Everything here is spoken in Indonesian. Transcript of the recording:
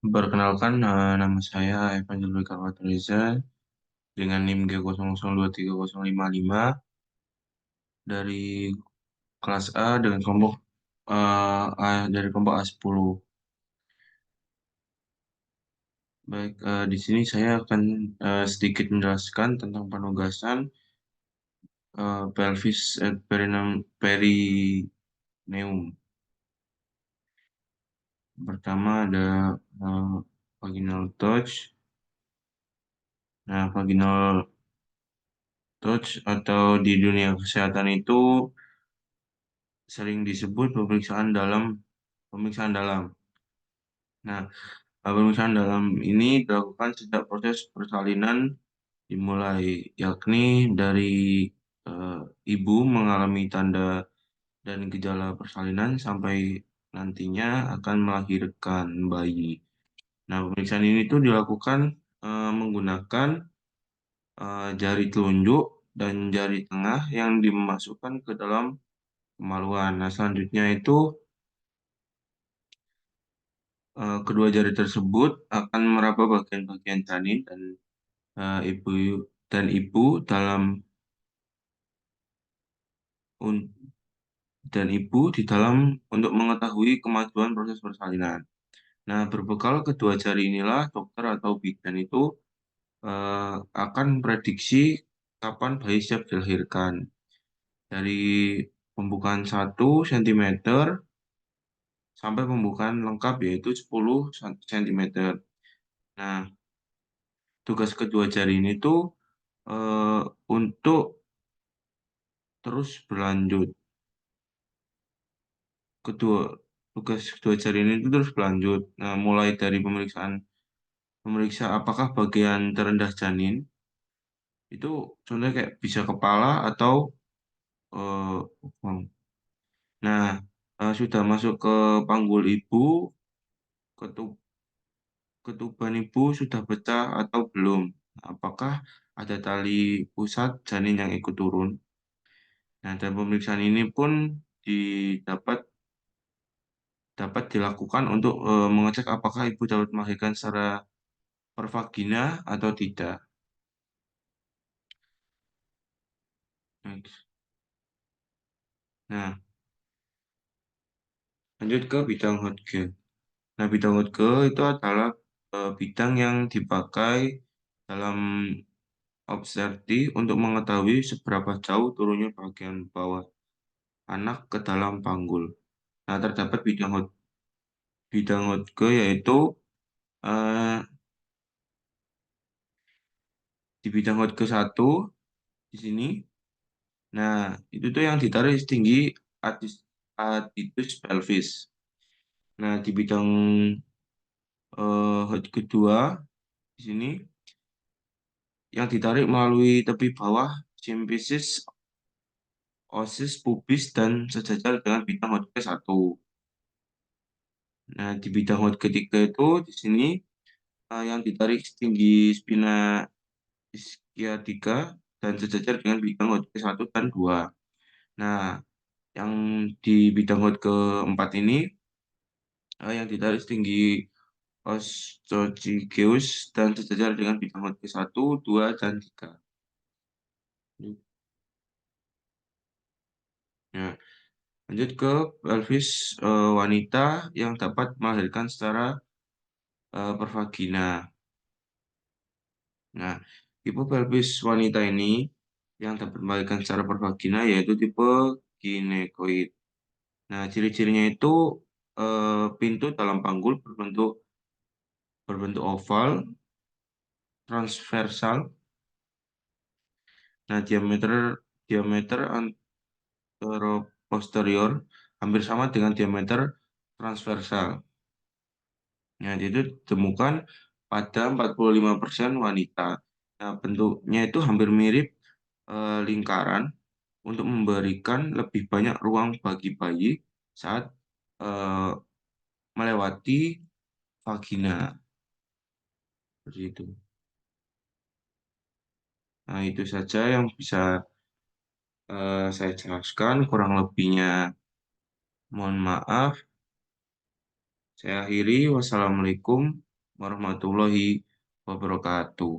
Perkenalkan, nama saya Evan Jelwi Reza dengan NIM G00230055 dari kelas A dengan kelompok dari kelompok A10. Baik, di sini saya akan sedikit menjelaskan tentang penugasan pelvis perineum. Pertama ada eh, vaginal touch. Nah, vaginal touch atau di dunia kesehatan itu sering disebut pemeriksaan dalam. Nah, pemeriksaan dalam ini dilakukan sejak proses persalinan dimulai, yakni dari eh, ibu mengalami tanda dan gejala persalinan sampai nantinya akan melahirkan bayi. Nah, pemeriksaan ini tuh dilakukan menggunakan jari telunjuk dan jari tengah yang dimasukkan ke dalam kemaluan. Nah, selanjutnya itu kedua jari tersebut akan meraba bagian-bagian janin eh, ibu ibu dalam un- di dalam untuk mengetahui kemajuan proses persalinan. Nah, berbekal kedua jari inilah dokter atau bidan itu akan prediksi kapan bayi siap dilahirkan. Dari pembukaan 1 cm sampai pembukaan lengkap yaitu 10 cm. Nah, tugas kedua jari ini tuh eh, untuk terus berlanjut. Kedua tugas kedua jari ini itu terus berlanjut. Nah, mulai dari memeriksa apakah bagian terendah janin itu contohnya kayak bisa kepala atau bokong. Nah, sudah masuk ke panggul ibu, ketu- ketuban ibu sudah pecah atau belum? Apakah ada tali pusat janin yang ikut turun? Nah, dan pemeriksaan ini pun didapat dapat dilakukan untuk mengecek apakah ibu dapat melahirkan secara per vagina atau tidak. Next. Nah, lanjut ke bidang Hodge. Nah, bidang Hodge itu adalah bidang yang dipakai dalam obstetri untuk mengetahui seberapa jauh turunnya bagian bawah anak ke dalam panggul. Nah, terdapat bidang Hodge yaitu eh, di bidang Hodge satu di sini. Nah, itu tuh yang ditarik setinggi atitus pelvis. Nah, di bidang kedua di sini yang ditarik melalui tepi bawah simfisis, osis, pubis, dan sejajar dengan bidang Hodge satu. Nah, di bidang Hodge ketiga itu di sini yang ditarik setinggi spina ischiatica dan sejajar dengan bidang Hodge satu dan dua. Nah, yang di bidang Hodge keempat ini yang ditarik setinggi Ostochigeus dan sejajar dengan bidang Hodge satu, 2, dan 3. Nah, lanjut ke pelvis wanita yang dapat melahirkan secara pervagina. Nah, tipe pelvis wanita ini yang dapat melahirkan secara pervagina yaitu tipe ginekoid. Nah, ciri-cirinya itu pintu dalam panggul berbentuk oval, transversal. Nah, diameter anteroposterior hampir sama dengan diameter transversal. Nah, itu ditemukan pada 45% wanita. Nah, bentuknya itu hampir mirip lingkaran untuk memberikan lebih banyak ruang bagi bayi saat eh, melewati vagina. Seperti itu. Nah, itu saja yang bisa saya jelaskan. Kurang lebihnya mohon maaf. Saya akhiri. Wassalamualaikum warahmatullahi wabarakatuh.